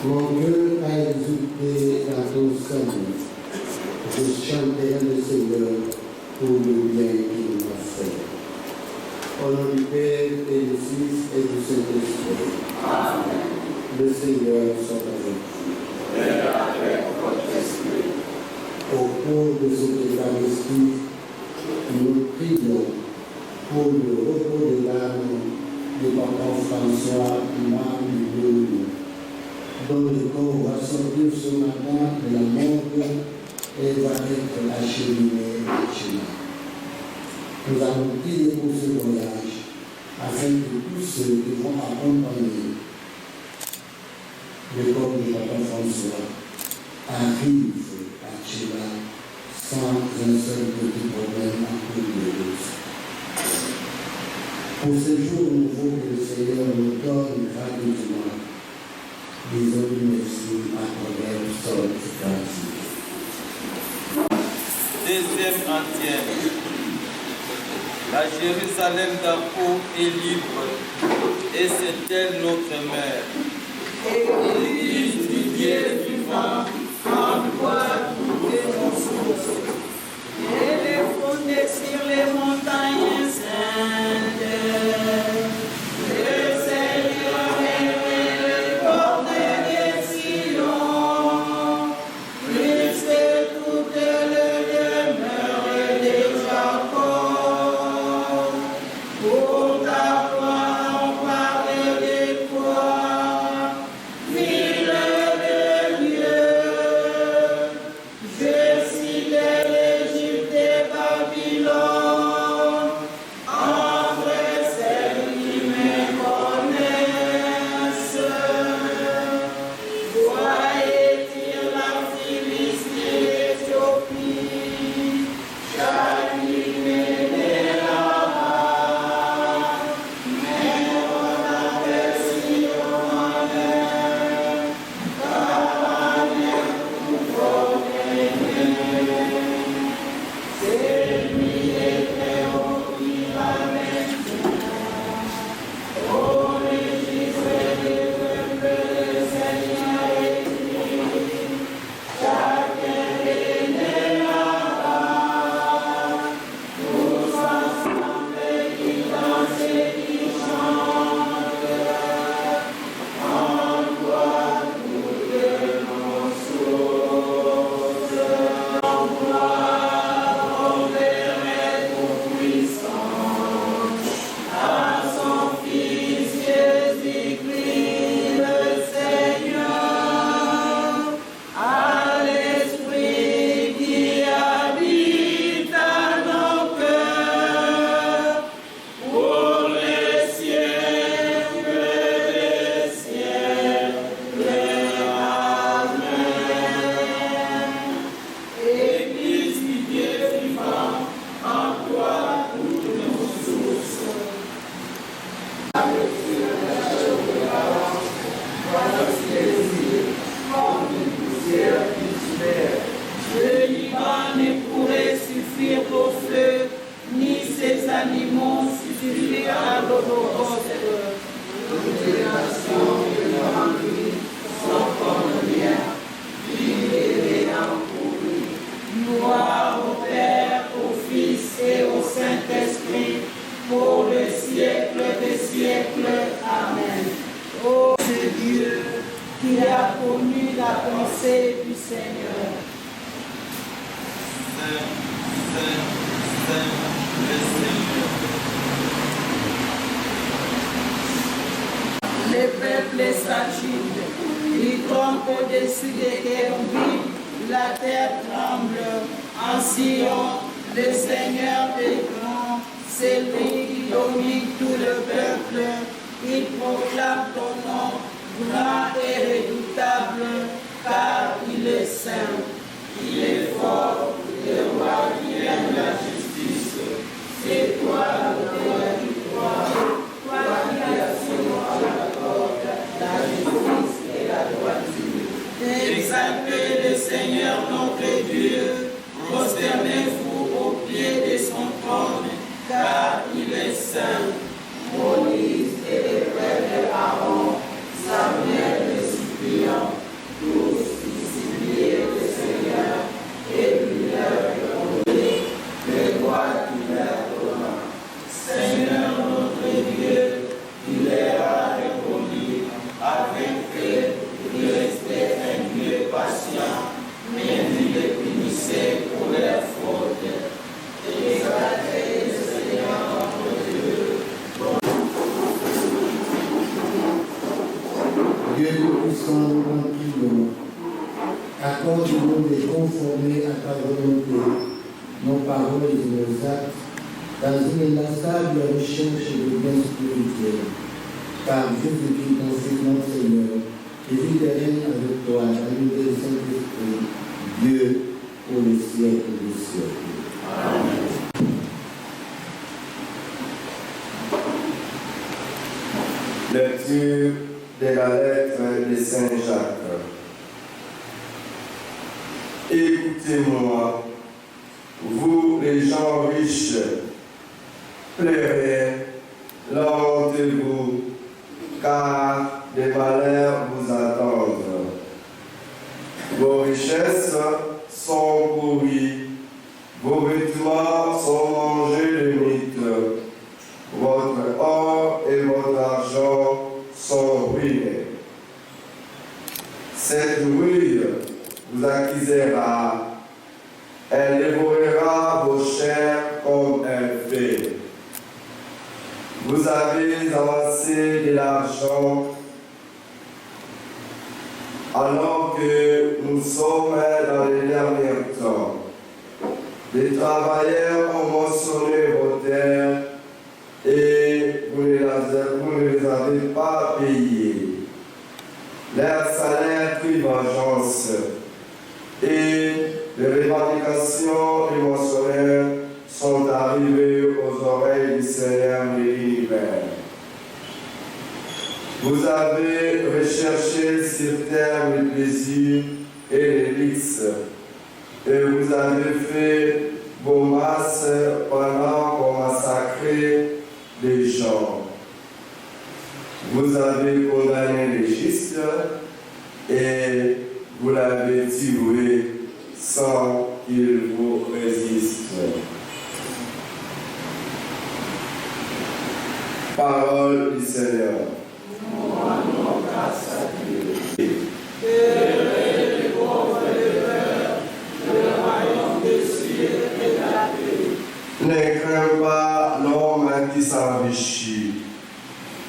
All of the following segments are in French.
Mon cœur a exulté dans ton salut. Je chanterai le Seigneur pour le bien qu'il m'a fait. Au nom du Père et du Fils et du Saint-Esprit. Amen. Le Seigneur soit avec vous. Et avec votre esprit. Au cours de cette Eucharistie, nous prions pour le repos de l'âme de Papa François Marie, dont le corps va sortir ce matin de la morgue et va être acheminé chez nous. Nous allons prier pour ce voyage afin que tous ceux qui vont accompagner le corps de Papa François arrivent à Tchéla sans un seul petit problème à cause de l'autre. Pour ce jour nouveau que le Seigneur nous donne gratuitement, disons-lui merci à travers cette grâce. Deuxième antienne. La Jérusalem d'en haut est libre, et c'est elle notre mère. Église du Dieu vivant, en toi toutes nos sources. Elle est fondée sur les montagnes saintes. Le Seigneur est le porte des Sion, plus que toutes les demeures de Jacob. Pour ta foi, on parle de toi, ville de Dieu. Je cite l'Égypte et Babylone, entre celles qui me connaissent. Toi est-il la Philistie, l'Éthiopie, chacune de là-bas, mais on appelle Sion honneur, car on est pour c'est lui est très haut qui va maintenant. Au registre des peuples, le Seigneur est écrit. Chacun est né là-bas. Tous ensemble qui dansent et qui chantent. En toi toutes nos sources. En toi à son Fils Jésus-Christ le Seigneur, à l'Esprit qui habite à nos cœurs, pour les siècles des siècles. Amen. Église du Dieu vivant, en toi toutes nos sources. Le Liban ne pourrait suffire au feu, ni ses animaux suffire à l'holocauste. Toutes les nations de l'Empire sont comme rien, vives et encourues. Gloire au Père, au Fils et au Saint-Esprit, pour le siècle des siècles. Amen. Ô Dieu, qui a connu la pensée du Seigneur. Saint, le Seigneur. Les peuples s'agitent, ils tombent au-dessus des chérubins, la terre tremble. En Sion, le Seigneur est grand, c'est lui qui domine tout le peuple. Il proclame ton nom, grand et redoutable, car il est saint. Il est fort, le roi qui aime la justice. C'est toi l'auteur du droit, toi qui assures à la corde la justice et la droiture. Exaltez le Seigneur notre Dieu, prosternez-vous au pied de son trône, car il est saint. Moïse et les frères de Aaron, Samuel et Cyprien, tous disciples du Seigneur, et lui leur répondit, les rois qui leur donna. Seigneur notre Dieu, il leur a répondu, avec fait, il restait un Dieu patient, mais il les punissait pour leurs fautes. Exaltez le Seigneur notre Dieu. Dieu Tout-Puissant, nous en prions. Accorde-nous de conformer à ta volonté nos paroles et nos actes dans une inlassable recherche de bien spirituel. Par Jésus-Christ, notre Seigneur, qui vit et règne avec toi dans l'unité du Saint-Esprit, Dieu, pour les siècles des siècles. Amen. Lecture de la lettre de Saint Jacques. Écoutez-moi, vous les gens riches, pleurez, lamentez-vous, car des malheurs vous attendent. Vos richesses sont pourries, vos vêtements sont mangés de mythes, votre or et votre argent sont ruinés. Cette rouille vous acquisera, elle dévorera vos chairs comme un fait. Vous avez avancé de l'argent alors que nous sommes dans les derniers temps. Les travailleurs ont moissonné vos terres et vous ne les avez pas payés. Leur salaire prit vengeance et les revendications des moissonneurs sont arrivées aux oreilles du Seigneur de l'univers. Vous avez recherché sur terre le plaisir et les vices, et vous avez fait vos masses pendant qu'on massacrait les gens. Vous avez condamné les justes et vous l'avez tué sans qu'il vous résiste. Parole du Seigneur. Nous rendons grâce à Dieu. Heureux les pauvres de cœur, le royaume des cieux est la paix. Ne crains pas l'homme qui s'enrichit,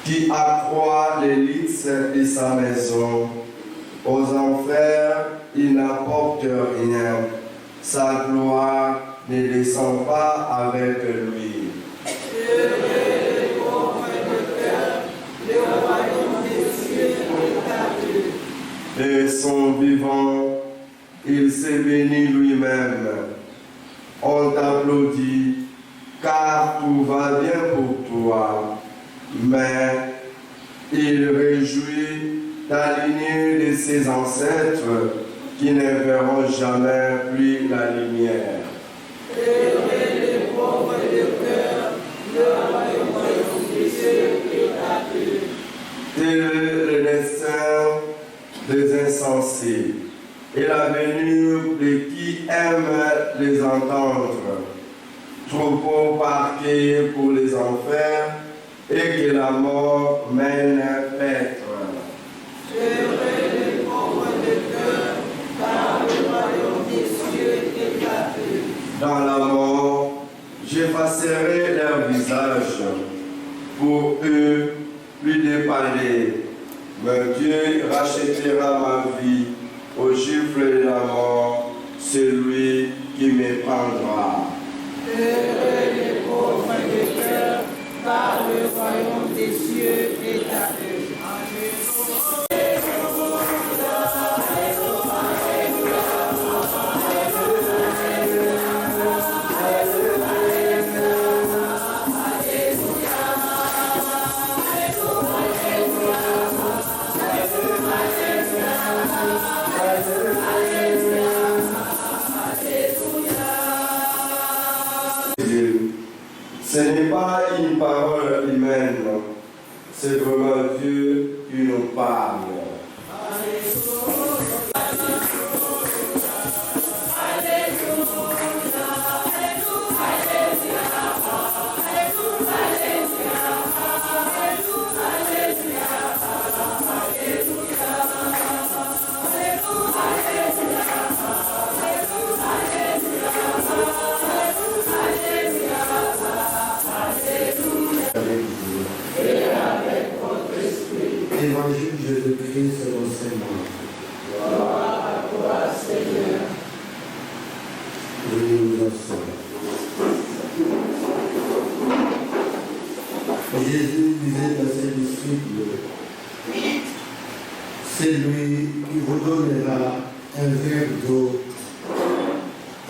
qui accroît l'élite de sa maison. Aux enfers, il n'apporte rien. Sa gloire ne descend pas avec lui. Heureux les pauvres de cœur, le royaume des cieux est à eux. Et son vivant, il s'est béni lui-même. On t'applaudit, car tout va bien pour toi. Mais il réjouit ta lignée de ses ancêtres qui ne verront jamais plus la lumière. Heureux les pauvres de cœur, le royaume des cieux est à eux. Tel est le destin des insensés et la venue de qui aime les entendre. Troupeau parqué pour les enfers et que la mort mène paître. Heureux les pauvres de cœur, car le royaume des cieux est à eux. Dans la mort, j'effacerai leur visage. Pour eux, plus de palais. Mais Dieu rachètera ma vie au gifle de la mort, celui qui me prendra. Heureux les pauvres de cœur, car le royaume des cieux est à eux. Amen. C'est vraiment Dieu qui nous parle. Évangile Jésus-Christ selon saint Marc. Gloire à toi, Seigneur. Veuillez vous asseoir. Jésus disait à ses disciples, c'est lui qui vous donnera un verre d'eau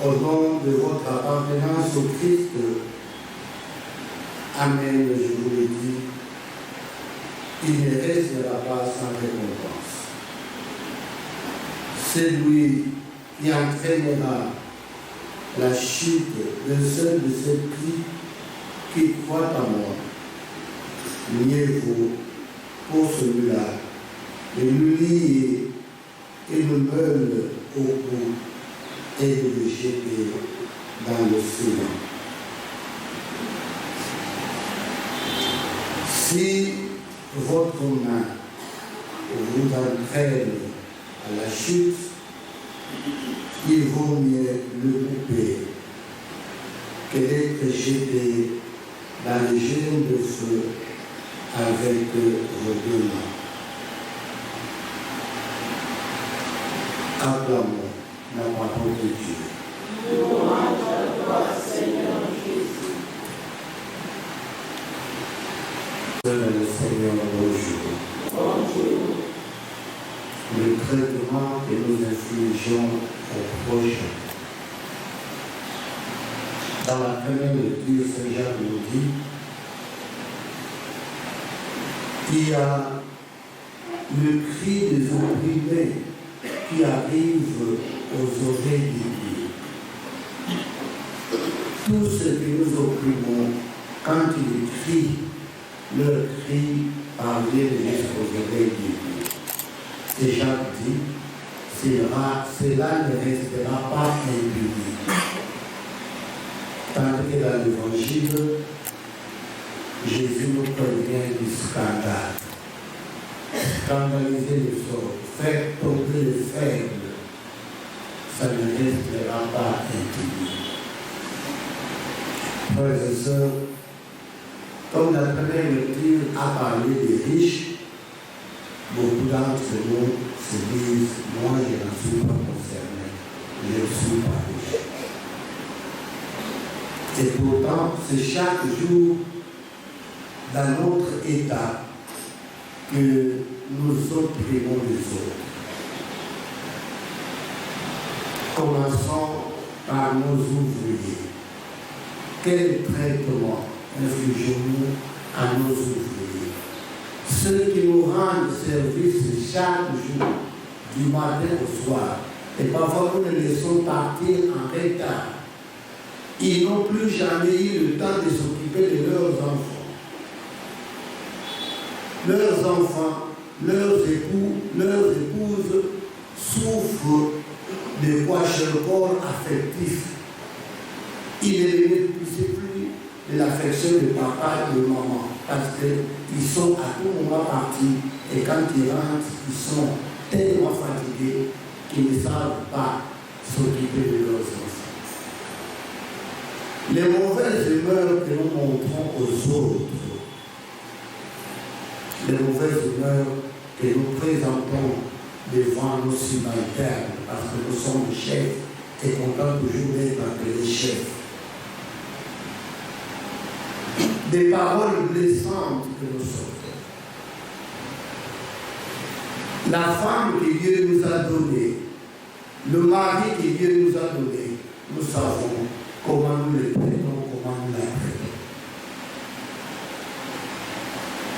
au nom de votre appartenance au Christ. Amen, je vous le dis, il ne restera pas sans récompense. C'est lui qui entraînera la chute d'un seul de ces petits qui croient à moi. Mieux vaut pour celui-là de lui lier et le meule au cou et de le jeter dans le ciment. Si votre main vous entraîne à la chute, il vaut mieux le couper que d'être jeté dans les géants de feu avec vos deux mains. Acclamons la parole de Dieu. Louange à toi, Seigneur Jésus. Le Seigneur, bonjour. Bonjour. Le traitement que nous infligeons aux prochains. Dans la première lecture, Saint Jacques nous dit qu'il y a le cri des opprimés qui arrive aux oreilles de Dieu. Tous ceux que nous opprimons, quand ils crient, leur cri parvient jusqu'aux oreilles de Dieu. Et Jacques dit, cela ne restera pas impuni. Tandis que dans l'Évangile, Jésus nous prévient du scandale. Scandaliser les autres, faire tomber les faibles, ça ne restera pas impuni. Frères et sœurs, comme la première lecture a parlé des riches, beaucoup d'entre nous se disent, moi je n'en suis pas concerné, je ne suis pas riche. Et pourtant, c'est chaque jour dans notre état que nous opprimons les autres. Commençons par nos ouvriers. Quel traitement infligeons-nous à nos ouvriers? Ceux qui nous rendent service chaque jour, du matin au soir, et parfois nous les laissons partir en retard. Ils n'ont plus jamais eu le temps de s'occuper de leurs enfants. Leurs enfants, leurs époux, leurs épouses souffrent de kwashiorkor affectif. Ils ne bénéficient plus de l'affection de papa et de maman parce qu'ils sont à tout moment partis et quand ils rentrent, ils sont tellement fatigués qu'ils ne savent pas s'occuper de leurs enfants. Les mauvaises humeurs que nous montrons aux autres, les mauvaises humeurs que nous présentons devant nos subalternes parce que nous sommes les chefs et qu'on peut toujours être appelés chefs. Des paroles blessantes que nous sortons. La femme que Dieu nous a donnée, le mari que Dieu nous a donné, nous savons comment nous le traitons, comment nous la traitons.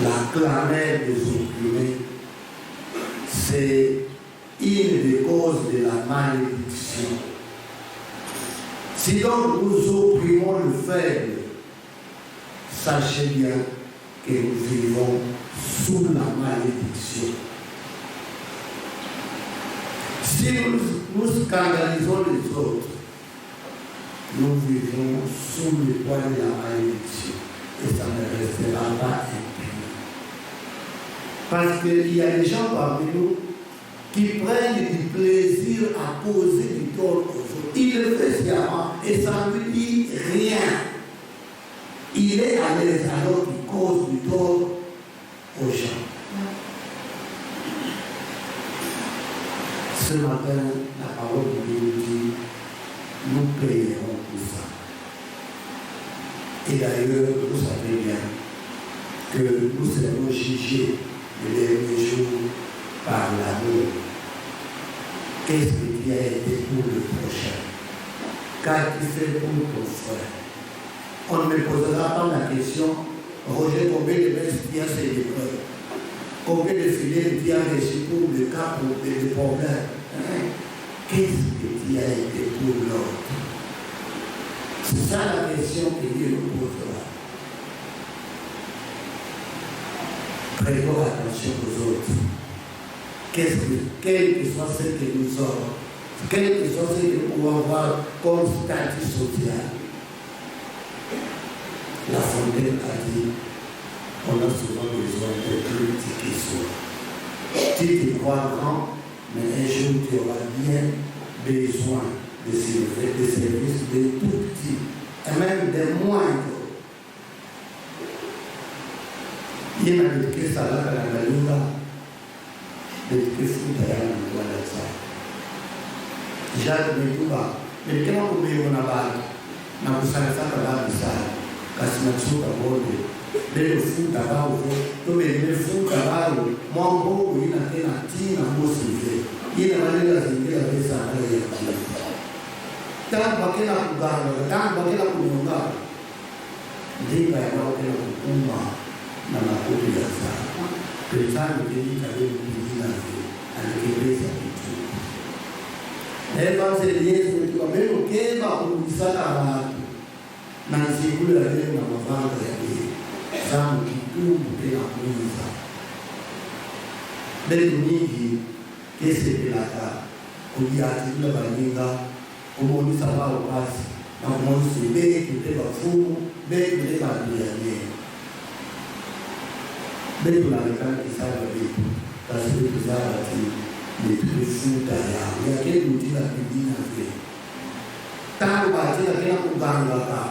La clameur des opprimés, c'est une des causes de la malédiction. Si donc nous opprimons le faible, sachez bien que nous vivons sous la malédiction. Si nous scandalisons les autres, nous vivons sous le poids de la malédiction et ça ne restera pas impuni. Parce qu'il y a des gens parmi nous qui prennent du plaisir à causer du tort aux autres. Il le fait sciemment et ça ne lui dit rien. Il est à l'aise alors qu'il cause du tort aux gens. Ce matin, la parole de Dieu dit, nous payerons pour ça. Et d'ailleurs, vous savez bien que nous serons jugés les derniers jours par l'amour. Qu'est-ce que tu as été pour le prochain? Qu'as-tu fait pour ton frère? On ne me posera pas la question, Roger, combien de messes tu as célébré? Combien de filets tu as reçu pour le cas pour des problèmes? Qu'est-ce que tu as été pour l'autre? C'est ça la question que Dieu nous posera. Prêtons attention aux autres. Quel que soit ce que nous sommes, quel que soit ce que nous pouvons avoir comme statut social. La Fontaine a dit, on a souvent besoin de critiquer soi. Tu te crois grand, mais un jour tu auras bien besoin de services de tout petits, et même des moindres. Il y a des ça là, la lune, des questions à la ça. Jacques Médouba, mais comment vous voulez on a balle? N'a pas ça la ça. Kasinacho kabode leo futa bao to me futa bao mambo ina tena tina mosive ina maneno zingine pesa ya kile tamba kila kuganga tamba kila kunyonga ndiba ya bao kila kukumba na makundi ya sana pesa ni karibu kujina alikipesa kitu eva Yesu tukameno kema kumisaka watu na nsikulu ya leo na mavanga ya leo zangu kitumbu tena kuiza leo nyingi kese pelaka kujiatikula baninga kumonisa wao basi na kumonisi bei kuteba fumu bei kuteba duyane bei tunalekana kisara vitu tasiri kuzara ki ni tulifuta ya kile mtila kidina vile tangu batina kena kuganga ka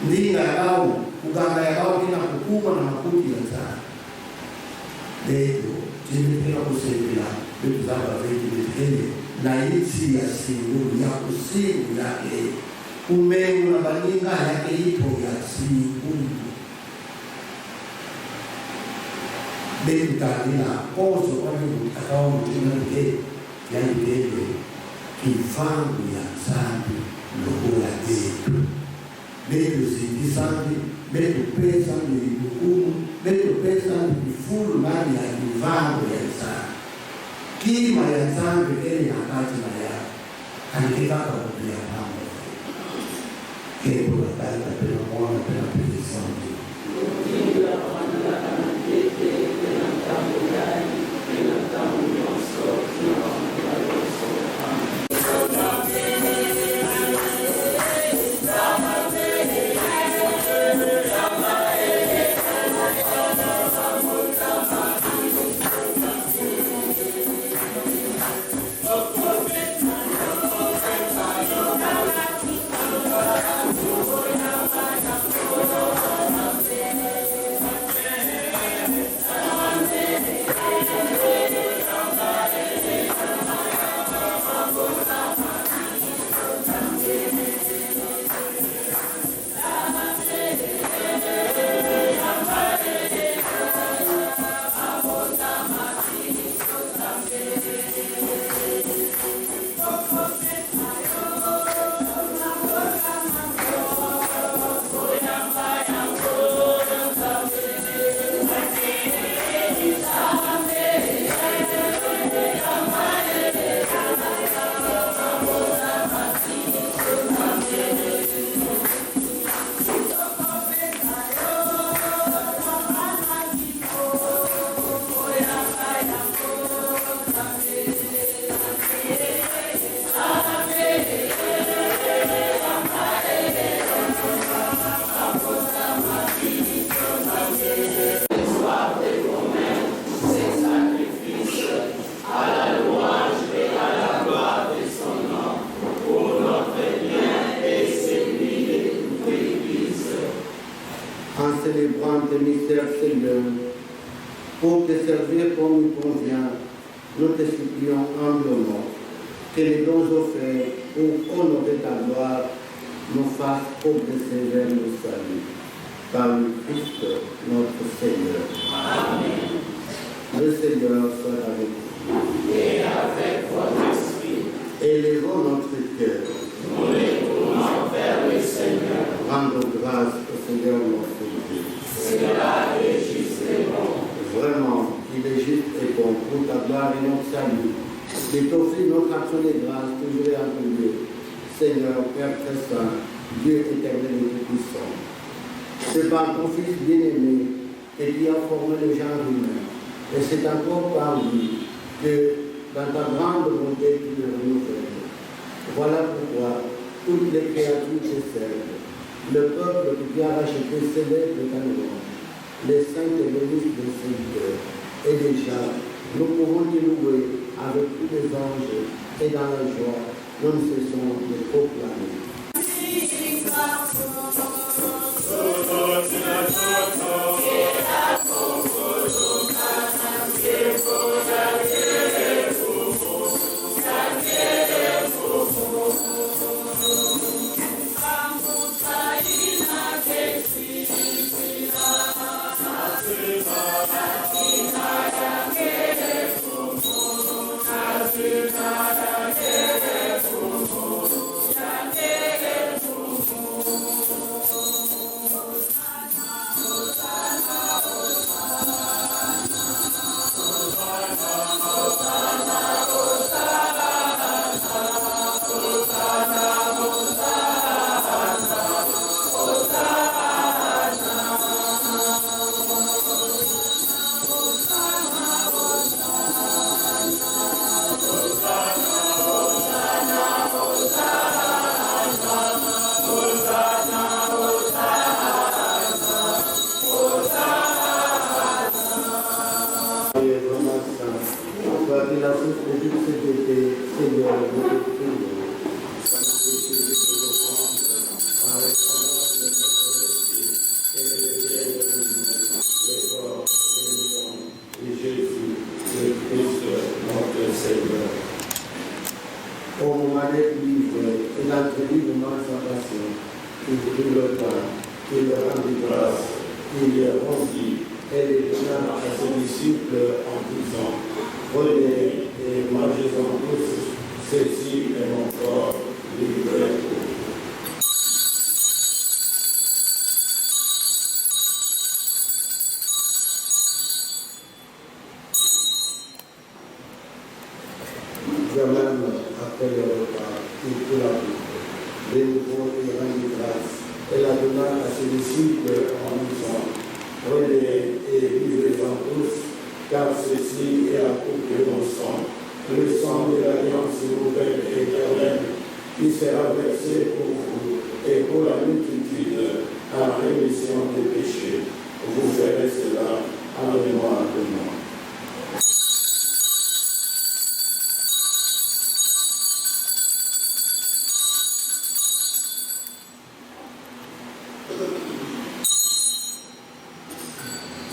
ndinga yao kuganga yao kina kukubwa na makundi ya sana leo jimepela kusembela vitu zaba vitu vitende na isi ya singu ya kusingu yake umegu na baninga yake ipo ya singu betu tadina koso kwa hiyo atakao mtina mke yani kebe kifangu ya zambi ndogola betu betu zidi zambi betu pesa ni hukumu betu pesa ni fulu nani ya kifangu ya zambi kima ya zambi kene na kati na ya anikitaka kupia mambo kebo la tata pena mwana pena pili zambi célébrant tes mystères, Seigneur, pour te servir comme il convient, nous te supplions humblement que les dons offerts pour honorer ta gloire nous fassent progresser vers le salut. Par le Christ, notre Seigneur. Amen. Le Seigneur soit avec vous. Et avec votre esprit. Élevons notre cœur. Nous les tournons vers le Seigneur. Rendons grâce au Seigneur notre Dieu. Cela est juste et bon. Vraiment, il est juste et bon pour ta gloire et notre salut. De t'offrir notre action de grâce toujours et en tout lieu. Seigneur, Père très saint, Dieu éternel et tout-puissant. C'est par ton Fils bien-aimé et qui a formé le genre humain. Et c'est encore par lui que, dans ta grande bonté, tu le renouvelles. Voilà pourquoi toutes les créatures te servent. Le peuple que tu as racheté célèbre ta louange. Les saints te bénissent de Seigneur. Et déjà, nous pouvons te louer avec tous les anges et dans la joie, nous ne cessons de proclamer. Au moment des livres et l'entrée de notre salvation, il prit le pain, il leur rendit grâce, il leur rendit et les donna à ses disciples en disant: prenez et mangez-en tous, ceci est mon corps livré pour vous. De même, après le repas, il prit la coupe, de nouveau il rendit grâce, et la donna à ses disciples en disant: prenez et buvez-en tous, car ceci est la coupe de mon sang, le sang de l'alliance nouvelle et éternelle, qui sera versé pour vous et pour la multitude à la rémission des péchés. Vous ferez cela en mémoire de moi.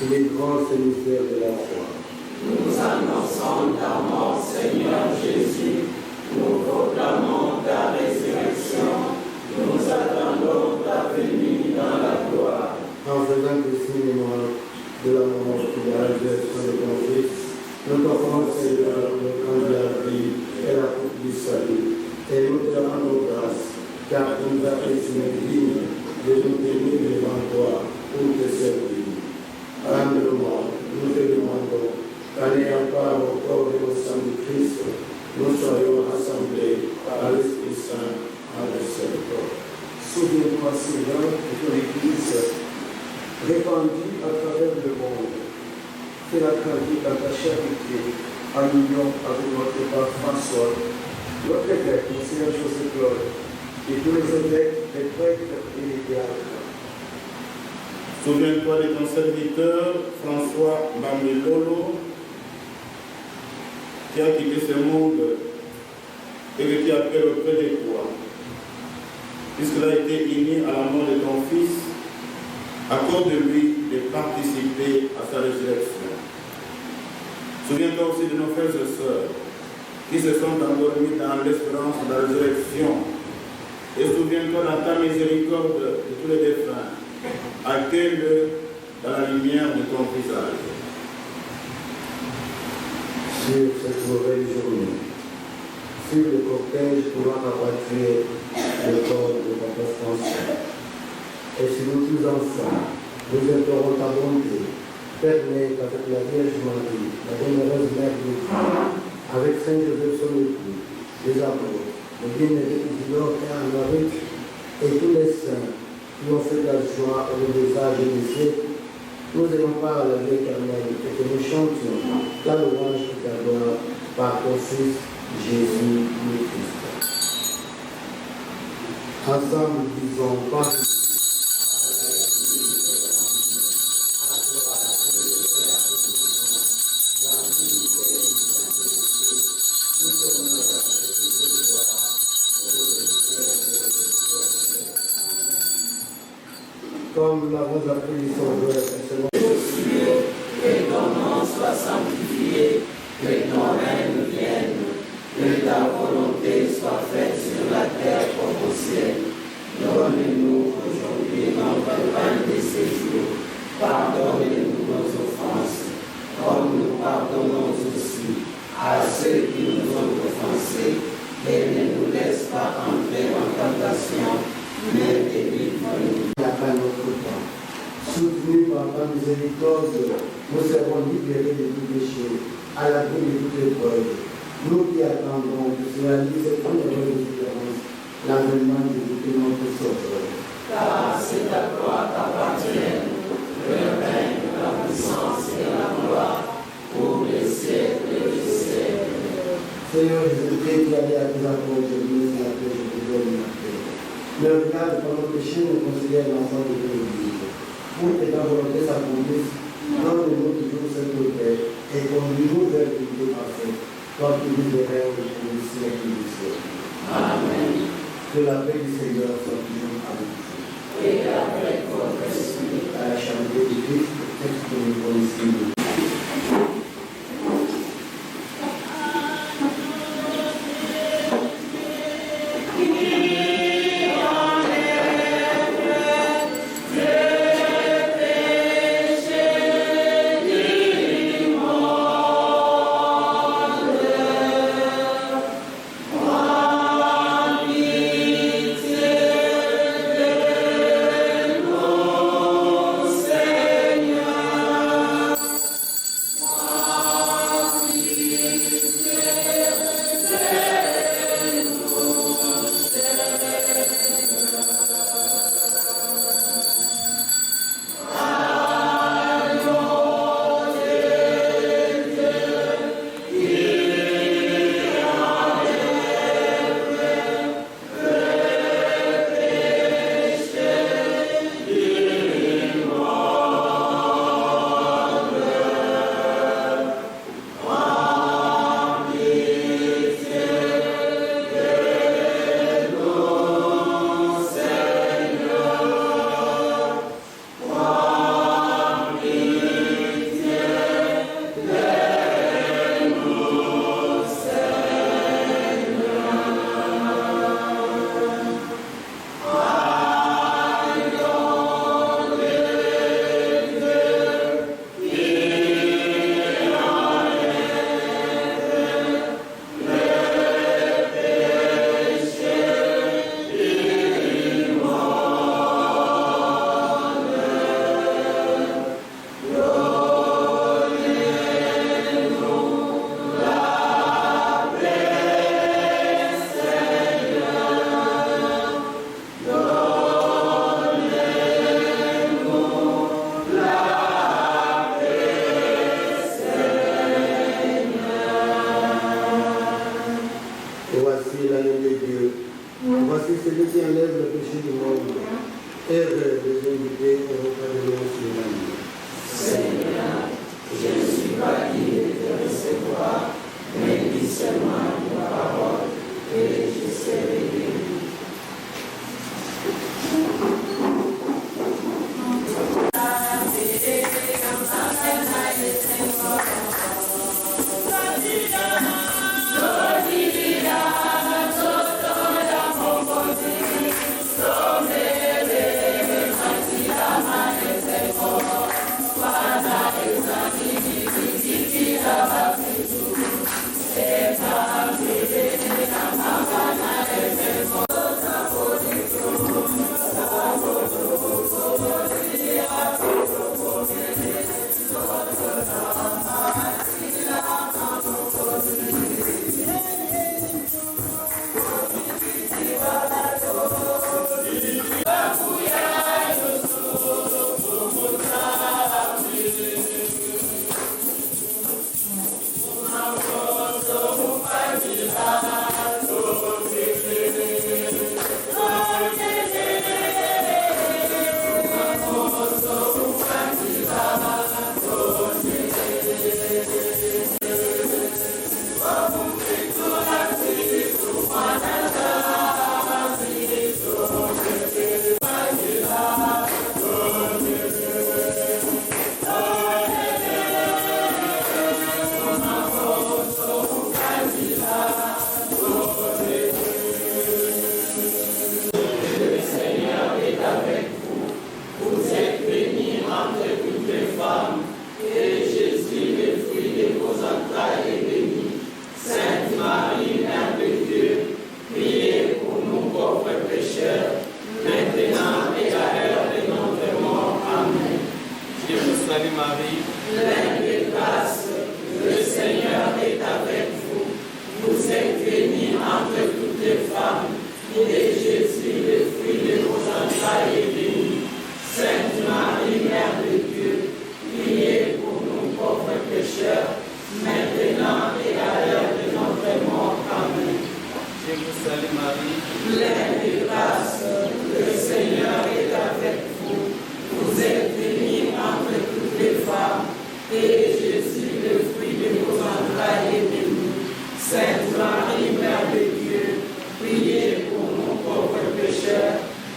Les grands mystères de la foi. Nous annonçons ta mort, Seigneur Jésus. Nous proclamons ta résurrection. Nous attendons ta venue dans la gloire. En faisant le signe de la mort et de la résurrection de ton Fils, nous t'offrons, Seigneur, le camp de la vie et la coupe du salut. Et nous te rendons grâce, car tu nous as estimés dignes de nous tenir devant toi pour te servir. Rends-le-moi, nous te demandons, qu'en ayant part au corps et au sang de Christ, nous soyons rassemblés par l'Esprit Saint en un seul corps. Souviens-toi, Seigneur, de ton Église répandue à travers le monde. Fais-la grandir dans ta charité, en union avec notre Père François, notre évêque, Monseigneur Joseph Claude, et tous les évêques, les prêtres et les diacres. Souviens-toi de ton serviteur François Bamélolo, qui a quitté ce monde et qui appelle auprès de toi. Puisqu'il a été uni à la mort de ton Fils, accorde-lui et participer à sa résurrection. Souviens-toi aussi de nos frères et sœurs qui se sont endormis dans l'espérance de la résurrection. Et souviens-toi dans ta miséricorde de tous les défunts. Accueille-le dans la lumière de ton visage. Sur cette mauvaise journée, sur le cortège pouvant rapatrier le corps de Papa François, et si nous tous ensemble, nous implorons ta bonté, permets qu'avec la Vierge Marie, la bienheureuse Mère de Dieu, avec Saint Joseph son époux, les apôtres, le bien-aimé Isidore et Anne-Marie, et tous les saints qui ont fait la joie au visage des siècles, nous allons par la vie éternelle et que nous chantions la louange qui t'adore par ton Fils Jésus le Christ. Ensemble, disons pas. Comme nous l'avons appris son joueur, que ton nom soit sanctifié, que ton règne vienne, que ta volonté soit faite sur la terre comme au ciel. Donne-nous aujourd'hui notre pain de ce jour. Pardonne-nous nos offenses, comme nous pardonnons aussi à ceux qui nous ont offensés, et ne nous laisse pas entrer en tentation, mais délivre-nous. Après notre temps, soutenus par ta miséricorde, nous serons libérés de tout péché, à l'abri de toute épreuve. Nous qui attendons que se réalise cette heureuse espérance, l'avènement de Jésus notre Sauveur. Car c'est ta gloire t'appartient, le règne, la puissance et la gloire, pour les siècles et les siècles. Seigneur Jésus-Christ, qui allait à tes apôtres, je vous la paix, je vous donne la paix. Ne regarde pas nos péchés, nous considère l'enfant de Dieu. Pour que ta volonté s'accomplisse, donne-nous toujours cette paix et conduis-nous vers l'unité parfaite, toi qui vis et règnes pour les siècles des siècles. Amen. Que la paix du Seigneur soit toujours avec vous. Et avec votre esprit. À la charité du Christ, texte que nous connaissons.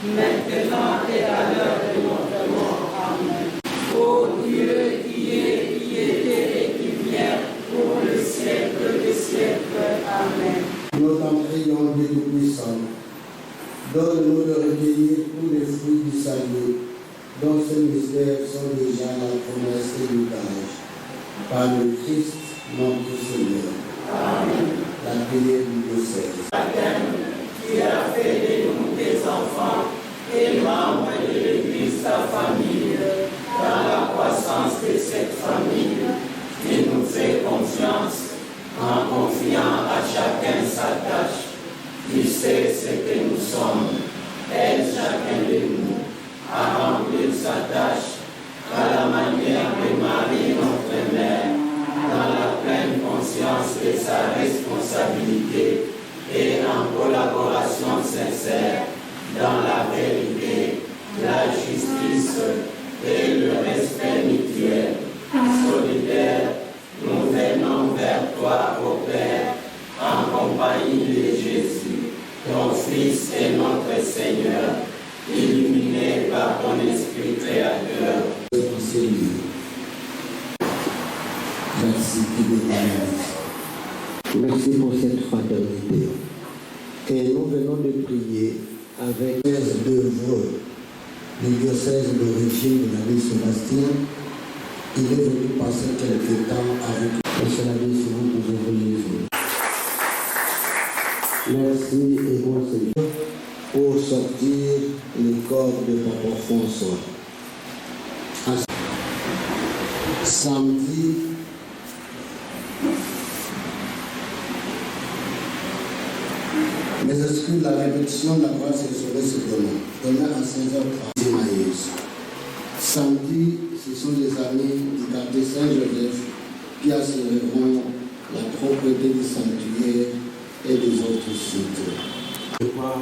maintenant et à l'heure de notre mort. Amen. Ô Dieu qui est, qui était et qui vient, pour le siècle des siècles. Amen. Nous t'en prions, Dieu Tout-Puissant, donne-nous de recueillir tous les fruits du salut, dont ces mystères sont déjà la promesse et l'héritage. Par le Christ, notre Seigneur. Amen. La prière du diocèse. Tu as fait de nous tes enfants et membres de l'Église, ta famille. Dans la croissance de cette famille, tu nous fais confiance en confiant à chacun sa tâche. Tu sais ce que nous sommes. Aide chacun de nous à remplir sa tâche à la manière de Marie, notre mère, dans la pleine conscience de sa responsabilité et en collaboration sincère dans la vérité, la justice et le respect mutuel. Solidaires, nous venons vers toi, ô Père, en compagnie de Jésus, ton Fils et notre Seigneur, illuminé par ton Esprit Créateur. Seigneur, merci Merci pour cette fraternité. Et nous venons de prier avec les d'œuvre du diocèse d'origine de la ville Sébastien. Il est venu passer quelques temps avec nous. Monsieur l'abbé, si vous pouvez vous lever. Merci et bon Seigneur pour sortir le corps de Papa François. Samedi, les excuses de la répétition de la grâce serait ce demain à 16h30. Samedi, ce sont les amis du quartier Saint-Joseph qui assureront la propreté du sanctuaire et des autres sites. Je crois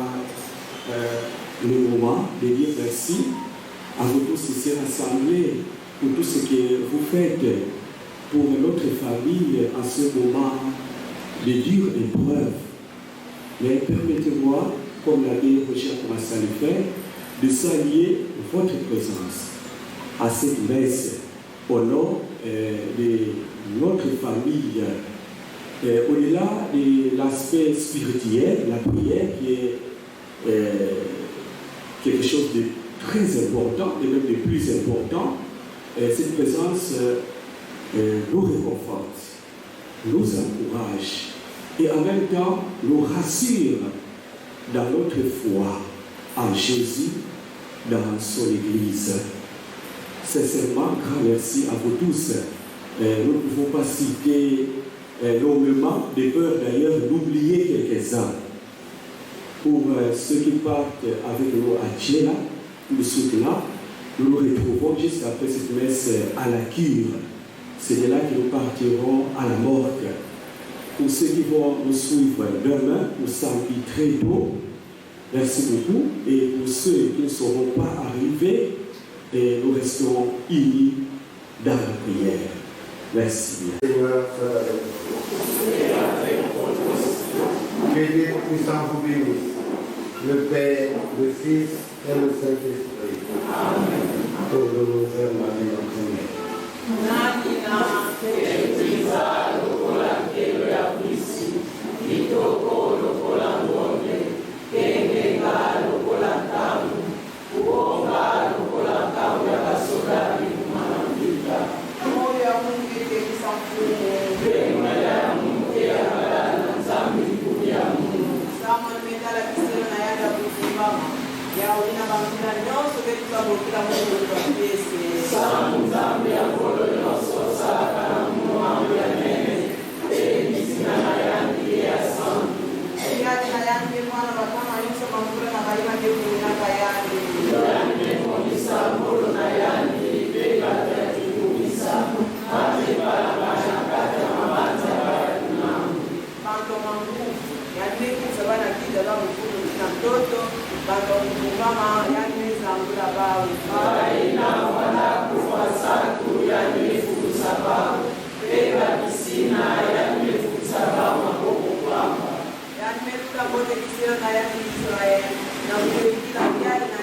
le moment de dire merci à vous tous ici rassemblés pour tout ce que vous faites pour notre famille en ce moment de dure épreuve. Mais permettez-moi, comme l'abbé Roger a commencé à le faire, de saluer votre présence à cette messe au nom de notre famille. Au-delà de l'aspect spirituel, la prière qui est quelque chose de très important, et même de plus important, cette présence nous réconforte, nous encourage et en même temps nous rassure dans notre foi en Jésus, dans son Église. Sincèrement, grand merci à vous tous. Nous ne pouvons pas citer nos moments de peur d'ailleurs d'oublier quelques-uns. Pour ceux qui partent avec nous à Tchéla, nous soutenons, nous nous retrouvons juste après cette messe à la cure. C'est de là que nous partirons à la morgue. Pour ceux qui vont nous suivre demain ou samedi très tôt, merci beaucoup. Et pour ceux qui ne seront pas arrivés, nous restons unis dans la prière. Merci. Seigneur, soit avec vous. Que Dieu puissant vous bénisse, le Père, le Fils et le Saint-Esprit. Amen. Pour nous faire Marie notre Mère. Israel, na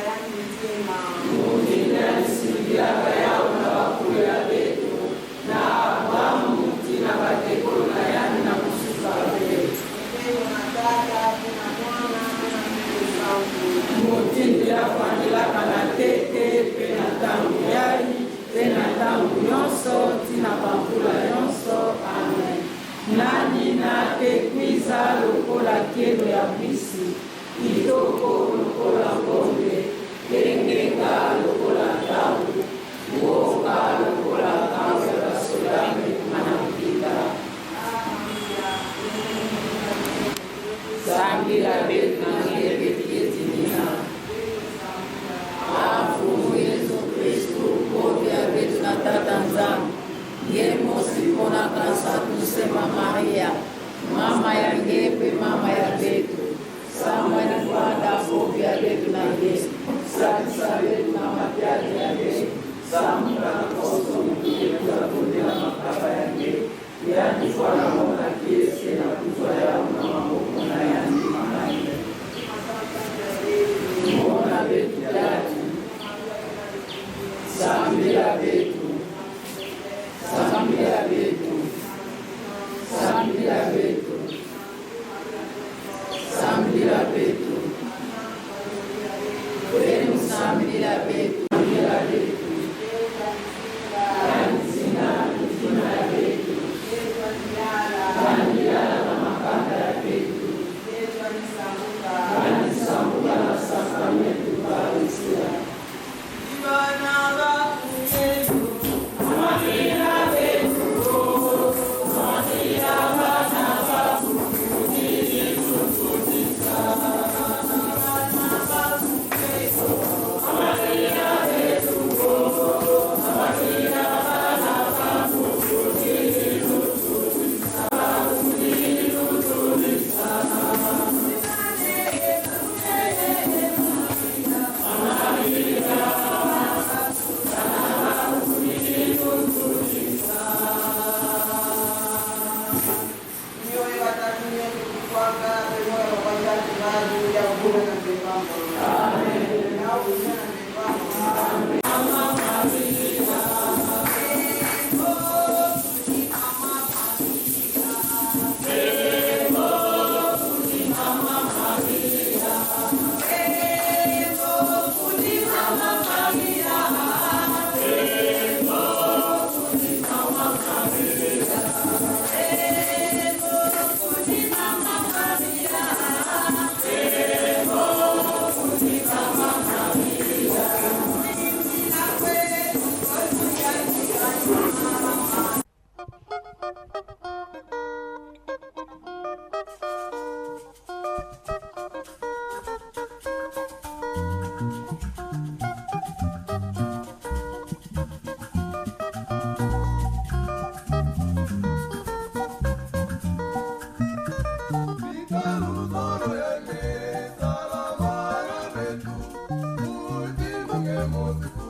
yake, sabe na majani yake, samka koso mkiwa kutenda makaba yake, yani kwa namna kiasi na kuzoea na mambo kuna yani mahali. Mona betu yake, sambia betu, sambia betu, sambia betu, sambia betu, wenu sambia betu, sambia betu. Último que hemos